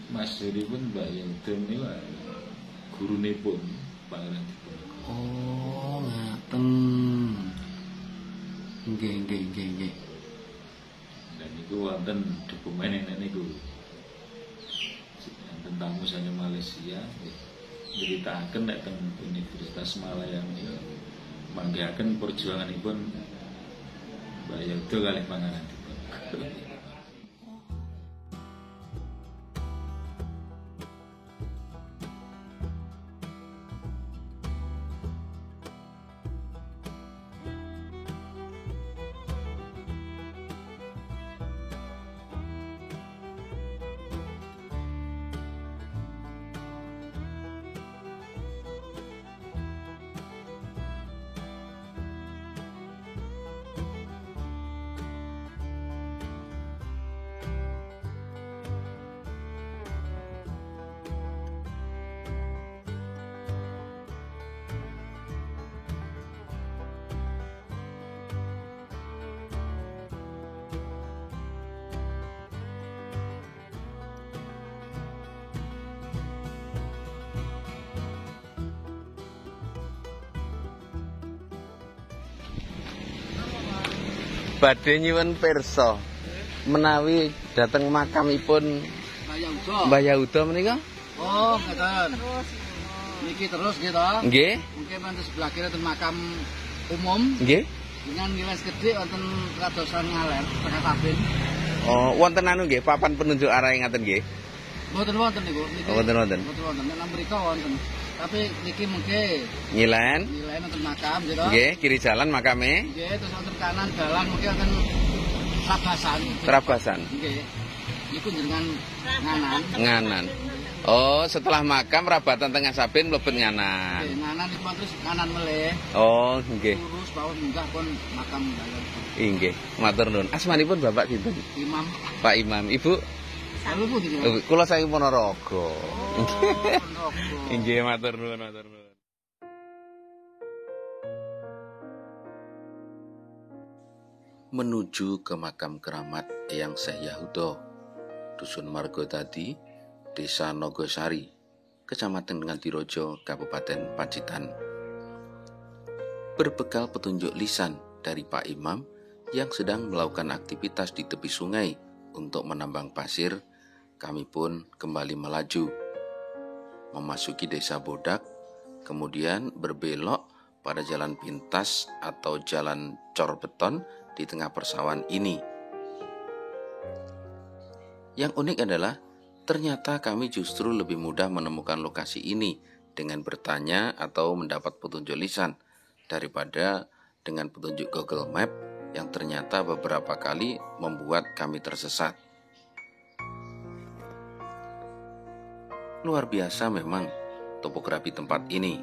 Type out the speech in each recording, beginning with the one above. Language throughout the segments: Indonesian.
masyhuripun Mbak Yudem niku gurunipun Pangeran Diponegoro. Oh, ngaten. Nggih. Dan niku wonten dokumen niku. Wonten tamu saking Malaysia nyritakaken nek teng Universitas Malaya niku manggihaken perjuanganipun Mbak Yudem kalih Pangeran Diponegoro. Badhe nyuwun pirsa menawi dhateng makamipun Mbah Yahuda menika. Oh, ngeten. Niki terus nggih to? Nggih. Mungkin wonten sebelah kiri wonten makam umum. Nggih. Dengan nilai gedhe wonten kadosan ngaler tengah kabin. Oh, wonten anu nggih, papan penunjuk arah ngaten nggih. Mboten wonten niku. Wonten. Mboten wonten. Nek mriko wonten. Tapi niki mungkin Nyilen. nilai wonten makam nggih to? Nggih, kiri jalan makame. Nggih, terus wonten kanan dalan mungkin wonten Trabasan. Nggih. Niku jenengan Nganan. Oh, setelah makam rabatan tengah sabin mlebet nganan. Nggih, nganan niku terus kanan meleh. Oh, nggih. Lurus bawah munggah pun makam dalan. Nggih, matur nuwun. Asmanipun Bapak sinten? Imam. Pak Imam. Ibu? Lalu pun iki. Kula saking Ponorogo. Ponorogo. Nggih, matur nuwun. Menuju ke makam keramat Eyang Syekh Yahuda, Dusun Margotadi, Desa Nogosari, Kecamatan Ngantirojo, Kabupaten Pacitan. Berbekal petunjuk lisan dari Pak Imam yang sedang melakukan aktivitas di tepi sungai untuk menambang pasir, kami pun kembali melaju, memasuki desa Bodak, kemudian berbelok pada jalan pintas atau jalan cor beton di tengah persawahan ini. Yang unik adalah ternyata kami justru lebih mudah menemukan lokasi ini dengan bertanya atau mendapat petunjuk lisan daripada dengan petunjuk Google Map yang ternyata beberapa kali membuat kami tersesat. Luar biasa memang topografi tempat ini.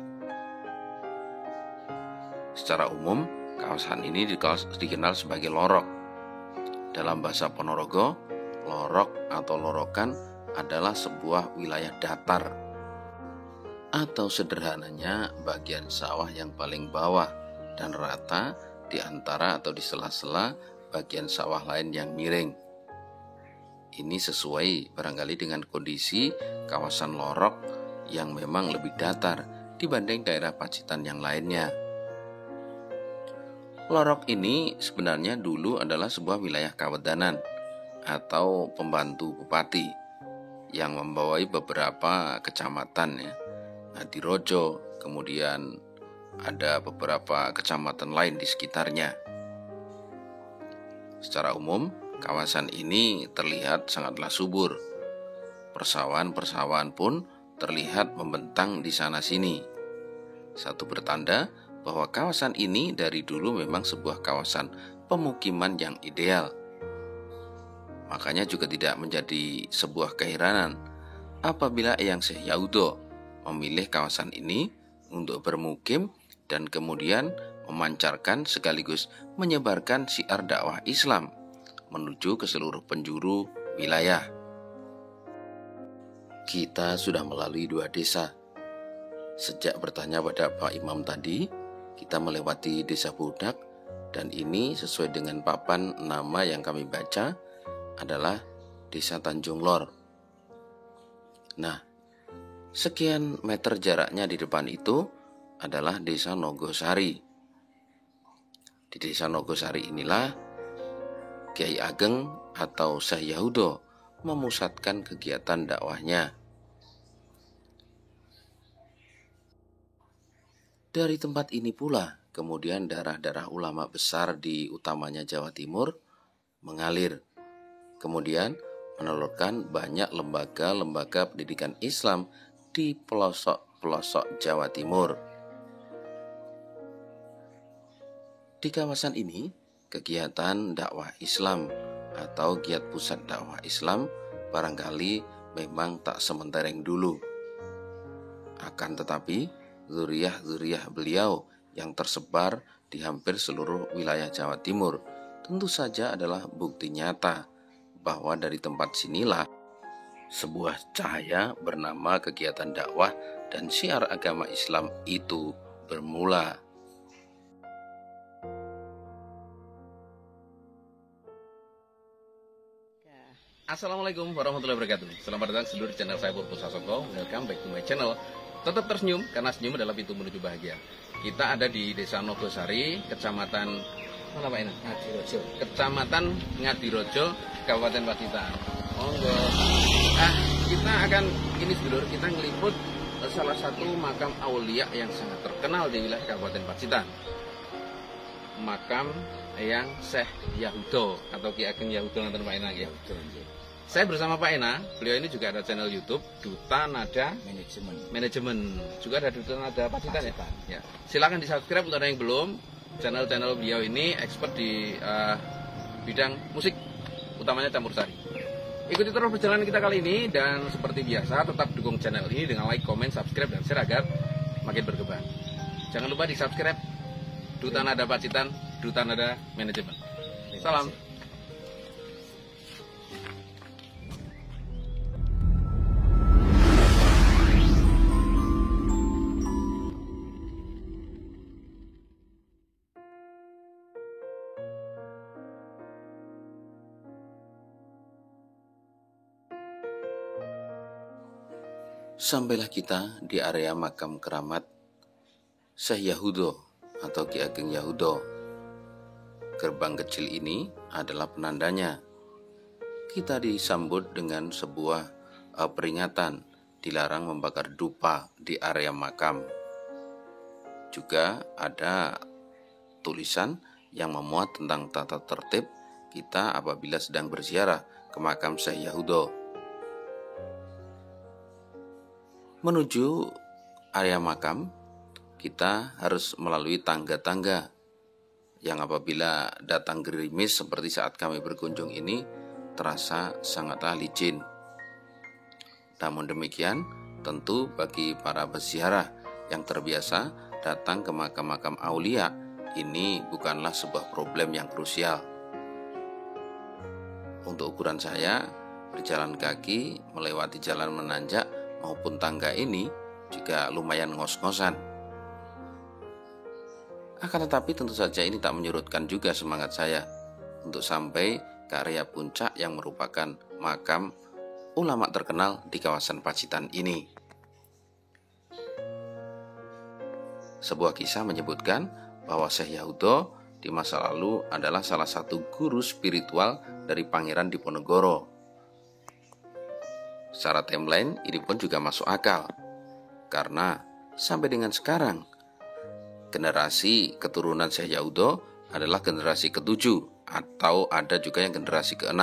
Secara umum, kawasan ini dikenal sebagai lorok. Dalam bahasa Ponorogo, lorok atau lorokan adalah sebuah wilayah datar, atau sederhananya bagian sawah yang paling bawah dan rata di antara atau di sela-sela bagian sawah lain yang miring. Ini sesuai barangkali dengan kondisi kawasan lorok yang memang lebih datar dibanding daerah Pacitan yang lainnya. Lorok ini sebenarnya dulu adalah sebuah wilayah kawedanan atau pembantu bupati yang membawai beberapa kecamatan ya. Ngadirojo, kemudian ada beberapa kecamatan lain di sekitarnya. Secara umum, kawasan ini terlihat sangatlah subur. Persawahan-persawahan pun terlihat membentang di sana-sini. Satu bertanda bahwa kawasan ini dari dulu memang sebuah kawasan pemukiman yang ideal. Makanya juga tidak menjadi sebuah keheranan apabila Eyang Syekh Yahuda memilih kawasan ini untuk bermukim dan kemudian memancarkan sekaligus menyebarkan syiar dakwah Islam menuju ke seluruh penjuru wilayah. Kita sudah melalui 2 desa. Sejak bertanya pada Pak Imam tadi, kita melewati desa Bodak, dan ini sesuai dengan papan nama yang kami baca adalah Desa Tanjung Lor. Nah, sekian meter jaraknya di depan itu adalah desa Nogosari. Di desa Nogosari inilah Kiai Ageng atau Syekh Yahudo memusatkan kegiatan dakwahnya. Dari tempat ini pula, kemudian darah-darah ulama besar di utamanya Jawa Timur mengalir. Kemudian menelurkan banyak lembaga-lembaga pendidikan Islam di pelosok-pelosok Jawa Timur. Di kawasan ini, kegiatan dakwah Islam atau giat pusat dakwah Islam barangkali memang tak sementereng dulu. Akan tetapi, zuriyah-zuriyah beliau yang tersebar di hampir seluruh wilayah Jawa Timur tentu saja adalah bukti nyata bahwa dari tempat sinilah sebuah cahaya bernama kegiatan dakwah dan syiar agama Islam itu bermula. Assalamualaikum warahmatullahi wabarakatuh. Selamat datang seluruh channel saya Purpose Sasongko. Welcome back to my channel. Tetap tersenyum karena senyum adalah pintu menuju bahagia. Kita ada di Desa Nogosari, Kecamatan mana Pak Ina? Ngadirojo. Kecamatan Ngadirojo, Kabupaten Pacitan. Monggo. Kita akan sedulur, kita ngeliput salah satu makam aulia yang sangat terkenal di wilayah Kabupaten Pacitan. Makam yang Syekh Yahudo atau Ki Ageng Yahudo nanti Pak Ina ya. Saya bersama Pak Ena, beliau ini juga ada channel YouTube Duta Nada Manajemen. Juga ada Duta Nada Pacitan ya. Silakan di-subscribe untuk yang belum. Channel-channel beliau ini expert di bidang musik, utamanya campur sari. Ikuti terus perjalanan kita kali ini dan seperti biasa tetap dukung channel ini dengan like, comment, subscribe dan share agar makin berkembang. Jangan lupa di-subscribe Duta Nada Pacitan, Duta Nada Manajemen. Salam. Sampailah kita di area makam keramat Syekh Yahudo atau Ki Ageng Yahudo. Gerbang kecil ini adalah penandanya. Kita disambut dengan sebuah peringatan dilarang membakar dupa di area makam. Juga ada tulisan yang memuat tentang tata tertib kita apabila sedang berziarah ke makam Syekh Yahudo. Menuju area makam, kita harus melalui tangga-tangga yang apabila datang gerimis seperti saat kami berkunjung ini terasa sangatlah licin. Namun demikian, tentu bagi para peziarah yang terbiasa datang ke makam-makam aulia, ini bukanlah sebuah problem yang krusial. Untuk ukuran saya, berjalan kaki melewati jalan menanjak maupun tangga ini juga lumayan ngos-ngosan. Akan tetapi tentu saja ini tak menyurutkan juga semangat saya untuk sampai ke area puncak yang merupakan makam ulama terkenal di kawasan Pacitan ini. Sebuah kisah menyebutkan bahwa Syekh Yahudo di masa lalu adalah salah satu guru spiritual dari Pangeran Diponegoro. Secara timeline ini pun juga masuk akal, karena sampai dengan sekarang generasi keturunan Syekh Yahudo adalah generasi ke-7 atau ada juga yang generasi ke-6.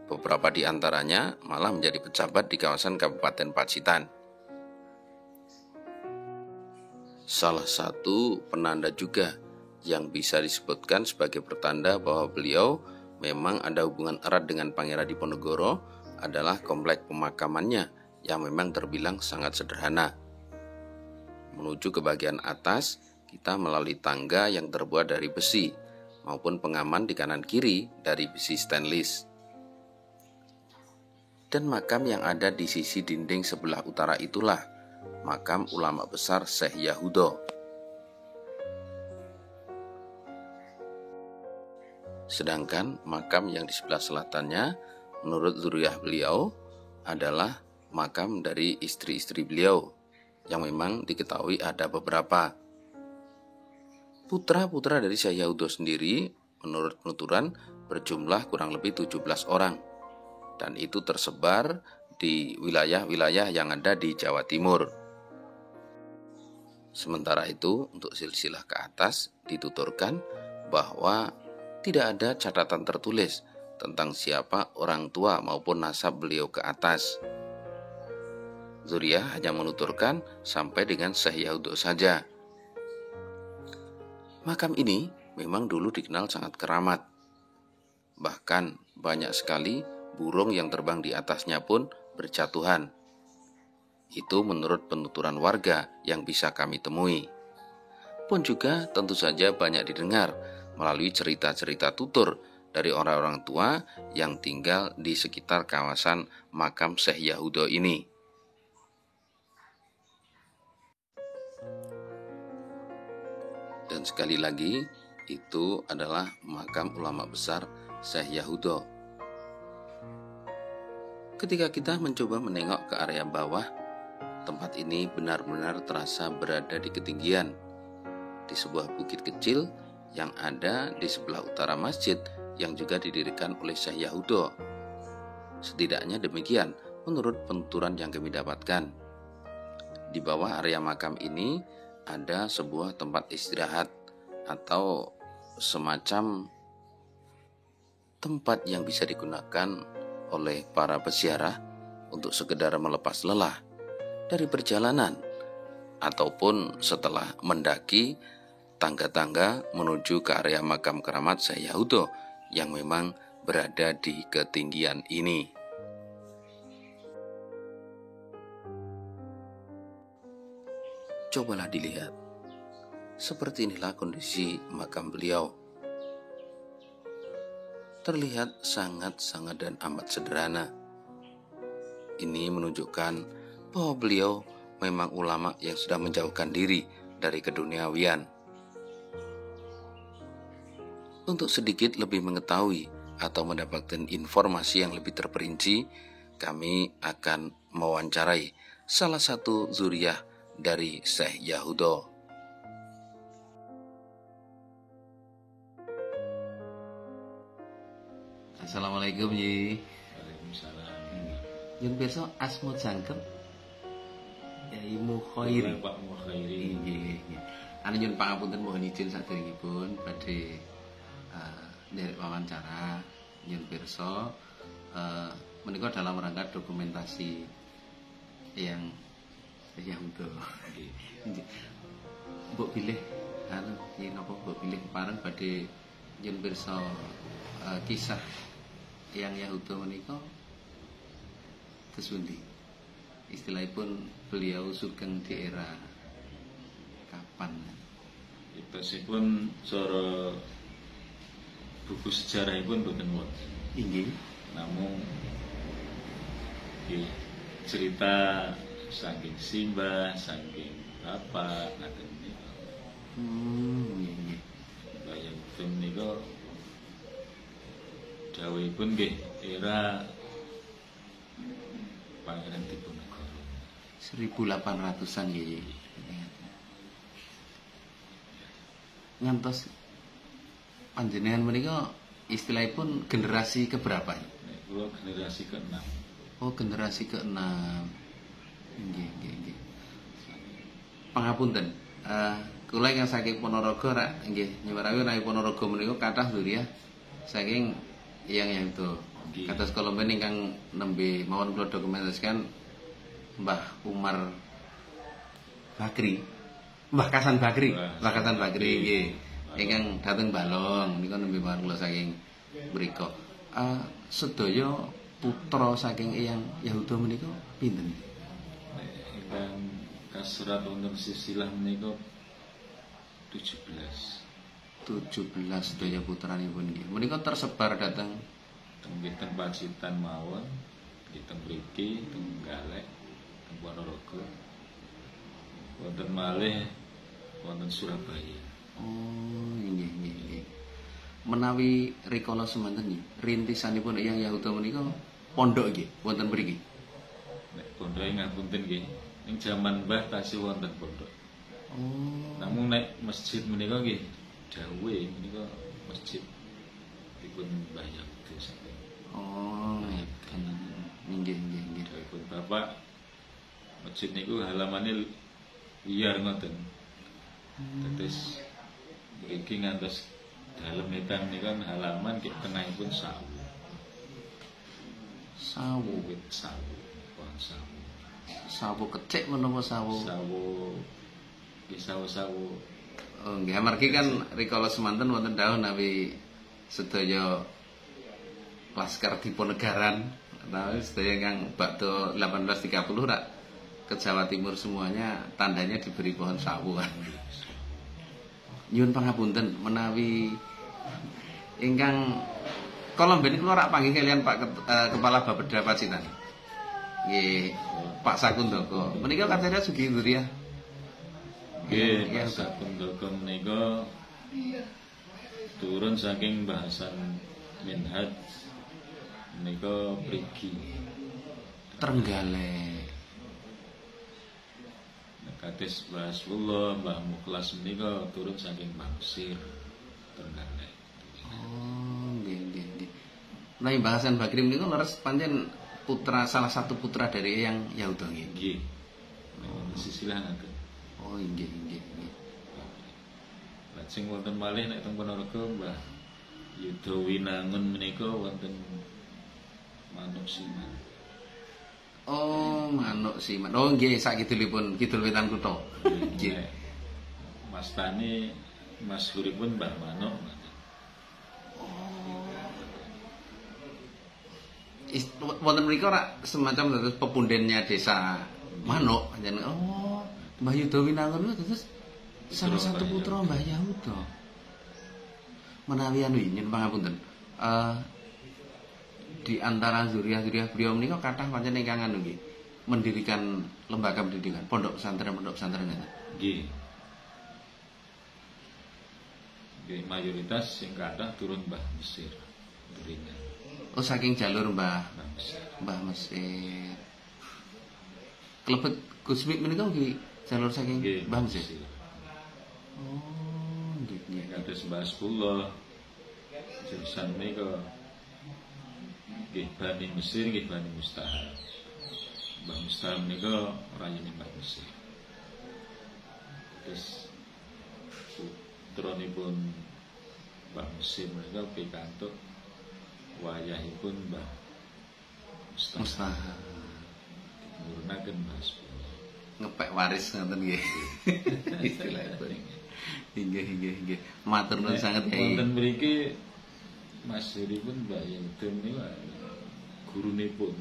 Beberapa di antaranya malah menjadi pejabat di kawasan Kabupaten Pacitan. Salah satu penanda juga yang bisa disebutkan sebagai pertanda bahwa beliau memang ada hubungan erat dengan Pangeran Diponegoro adalah komplek pemakamannya yang memang terbilang sangat sederhana. Menuju ke bagian atas, kita melalui tangga yang terbuat dari besi maupun pengaman di kanan kiri dari besi stainless. Dan makam yang ada di sisi dinding sebelah utara itulah makam ulama besar Syekh Yahudo. Sedangkan makam yang di sebelah selatannya menurut zuriyah beliau adalah makam dari istri-istri beliau, yang memang diketahui ada beberapa. Putra-putra dari Syekh Yahudo sendiri menurut penuturan berjumlah kurang lebih 17 orang. Dan itu tersebar di wilayah-wilayah yang ada di Jawa Timur. Sementara itu, untuk silsilah ke atas dituturkan bahwa tidak ada catatan tertulis tentang siapa orang tua maupun nasab beliau ke atas. Zuriyah hanya menuturkan sampai dengan Syekh Yahudo saja. Makam ini memang dulu dikenal sangat keramat. Bahkan banyak sekali burung yang terbang di atasnya pun berjatuhan. Itu menurut penuturan warga yang bisa kami temui. Pun juga tentu saja banyak didengar melalui cerita-cerita tutur dari orang-orang tua yang tinggal di sekitar kawasan makam Syekh Yahudo ini. Dan sekali lagi, itu adalah makam ulama besar Syekh Yahudo. Ketika kita mencoba menengok ke area bawah, tempat ini benar-benar terasa berada di ketinggian, di sebuah bukit kecil yang ada di sebelah utara masjid yang juga didirikan oleh Syekh Yahudo. Setidaknya demikian menurut penuturan yang kami dapatkan. Di bawah area makam ini ada sebuah tempat istirahat atau semacam tempat yang bisa digunakan oleh para peziarah untuk sekedar melepas lelah dari perjalanan ataupun setelah mendaki tangga-tangga menuju ke area makam keramat Syekh Yahudo yang memang berada di ketinggian ini. Cobalah dilihat, seperti inilah kondisi makam beliau. Terlihat sangat-sangat dan amat sederhana. Ini menunjukkan bahwa beliau memang ulama yang sudah menjauhkan diri dari keduniawian. Untuk sedikit lebih mengetahui atau mendapatkan informasi yang lebih terperinci, kami akan mewawancarai salah satu zuriyah dari Syekh Yahudo. Assalamualaikum Yi. Waalaikumsalam. Yen pirsa asma jangkep Yai Mukhairi. Pak Mukhairi. Nggih. Anu nyuwun pangapunten mohon izin saderengipun badhe nderek wawancara nyuwun pirsa menika dalam rangka dokumentasi yang Yahudo. Mbok pilih anu yen napa mbok pilih pareng badhe nyuwun pirsa kisah yang Yahudo menika kesundi. Istilahipun beliau sugeng di era kapan? Ibasipun cara buku sejarahipun boten wonten. Inggih. Namun cerita saking simbah, saking bapak, ngaten niku. Nggih. Bayang tim niku dawuhipun nggih era Pangeran Diponegoro 1800-an nggih. Ngantos panjenengan menika istilahipun generasi keberapa? Nek kula generasi ke-6. Oh, generasi ke-6. Nggih. Pangapunten. Kula ingkang saking Ponorogo nggih nyuwaraken nek Ponorogo menika kathah zuriyah saking yang itu. Kados Kolomben ingkang nembe mawon kula dokumentasikan Mbah Umar Bakri. Mbah Kasan Bakri nggih. Ingkang dateng Balong niku nembe mawon kula saking mriku. Sedaya putra saking Eyang Yahudo menika pinten? Ingkang kasrat wonten silsilah menika 17 sedaya putranipun nggih. Menika tersebar dhateng teng Pacitan mawon, teng mriki, teng Galek, teng Ponorogo. Wonten malih wonten Surabaya. Oh, nggih. Menawi rikala semanten nggih, rintisanipun Eyang Yahudo menika pondok nggih wonten mriki. pondoke ngapunten nggih. Ning jaman Mbah tasih wonten pondok. Oh. Namun nek masjid menika nggih dawuhe menika masjid dipun Mbah Yahudi saking. Oh, nggih nggih nggih. Dawuhipun Bapak masjid niku halamane liar ngoten. Terus mriki ngantos dalem edan niku halaman ki tengahipun sawu. Sawu, Wit sawu, pohon sawu. sawu kecik menapa sawu? Sawu ki sawu-sawu. Oh, nggih amargi kan rikala semanten wonten dawuh nawi sedaya laskar diponegaran, nawi sedaya kang bakda 1830 rak ke Jawa Timur semuanya tandanya diberi pohon sawu. Nyuwun pangapunten menawi ingkang kala mben kula rak panggih kalian Pak Kepala Bapeda Pacitan. Nggih, Pak Sakundoko. Menika katanya sugih Nduriah. Nggih, Iya, Mas Sakundoko menika turun saking bahasan Minhaj menika prigi. Trenggalek. Kados Rasulullah Mbah Mukhlas menika turun saking Mangsir Trenggalek. Oh, nggih nggih nggih. Nah, bahasan Bakri menika leres pancen putra salah satu putra dari yang Yahuda nggih. Nggih. Sisilahaken. Oh, nggih nggih nggih. Lajeng wonten malih nek teng Ponorogo Mbah Yudha Winangun menika wonten Manuk Siman. Oh, Manuk Siman. Oh, nggih sakidulipun Kidul Wetan kutha. Nggih. Nek Mas Tani masyhuripun Mbah Manuk. Wonten mriku rak semacam dados pepundennya desa Manuk pancen. Oh, Mbah Yudha Winangun itu dados salah satu putra Mbah Yahuda. Menawi anu nyuwun pangapunten. Di antara zuriat-zuriat beliau menika kathah pancen ingkang anu nggih mendirikan lembaga pendidikan, pondok pesantren ngeten. Nggih. Nggih mayoritas sing kathah turun Mbah Mesir. Berinya. Oh, saking jalur Mbah Mbah Mesir. Mbah Mesir. Klebet Gusmik menika nggih jalur saking Nggih Mbah Mesir. Mesir. Oh, nggih nggih. Kados Mbah Sepuluh jurusan menika nggih Bani Mesir nggih Bani Mustahab. Mbah Mustahab menika rayine Mbah Mesir. Terus putranipun Mbah Mesir menika pikantuk wayahipun Mbah Mustahab. Mustahab. Nurunaken Mbah Sepuluh. Ngepek waris ngoten nggih. Istilahipun. Nggih nggih nggih. Matur nuwun sanget Kyai. Wonten mriki masyhuripun Mbah Yudha menika gurunipun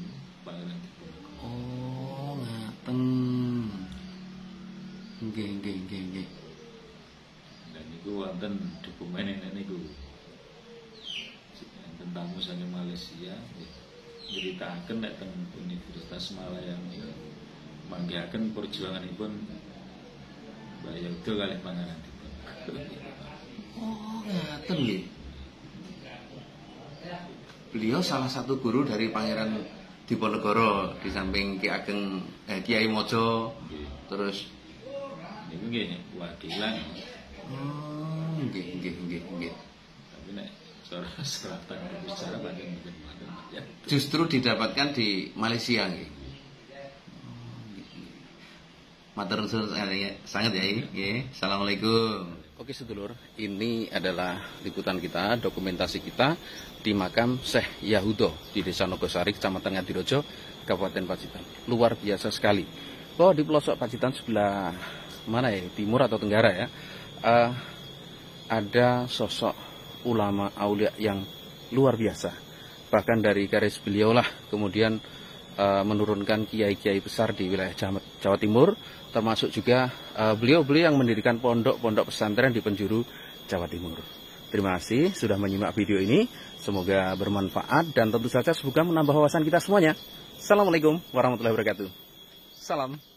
Pangeran Diponegoro. Oh, ngaten. Nggih nggih nggih nggih. Dan niku wonten dokumen niku. Enten tamu saking Malaysia nyritakaken nek teng Universitas Malaya menika manggihaken perjuanganipun Mbah Yudha kalih Pangeran Diponegoro. Oh, ngaten nggih. Beliau salah satu guru dari Pangeran Diponegoro di samping Ki Ageng Kiai Mojo. Nggih. Terus Niku nggih wakilan. oh, nggih nggih nggih nggih. Tapi nek cara selatan berbicara paling mungkin ya. Justru didapatkan di Malaysia nggih. Matur nuwun sangat ya nggih. Assalamualaikum. Oke sedulur, ini adalah liputan kita, dokumentasi kita di makam Syekh Yahuda di Desa Nogosari, Kecamatan Ngadirejo, Kabupaten Pacitan. Luar biasa sekali. Oh, di pelosok Pacitan sebelah mana ya, timur atau tenggara ya, ada sosok ulama aulia yang luar biasa. Bahkan dari garis beliau lah kemudian menurunkan kiai-kiai besar di wilayah Jawa Timur, termasuk juga beliau-beliau yang mendirikan pondok-pondok pesantren di penjuru Jawa Timur. Terima kasih sudah menyimak video ini, semoga bermanfaat dan tentu saja semoga menambah wawasan kita semuanya. Assalamualaikum warahmatullahi wabarakatuh. Salam.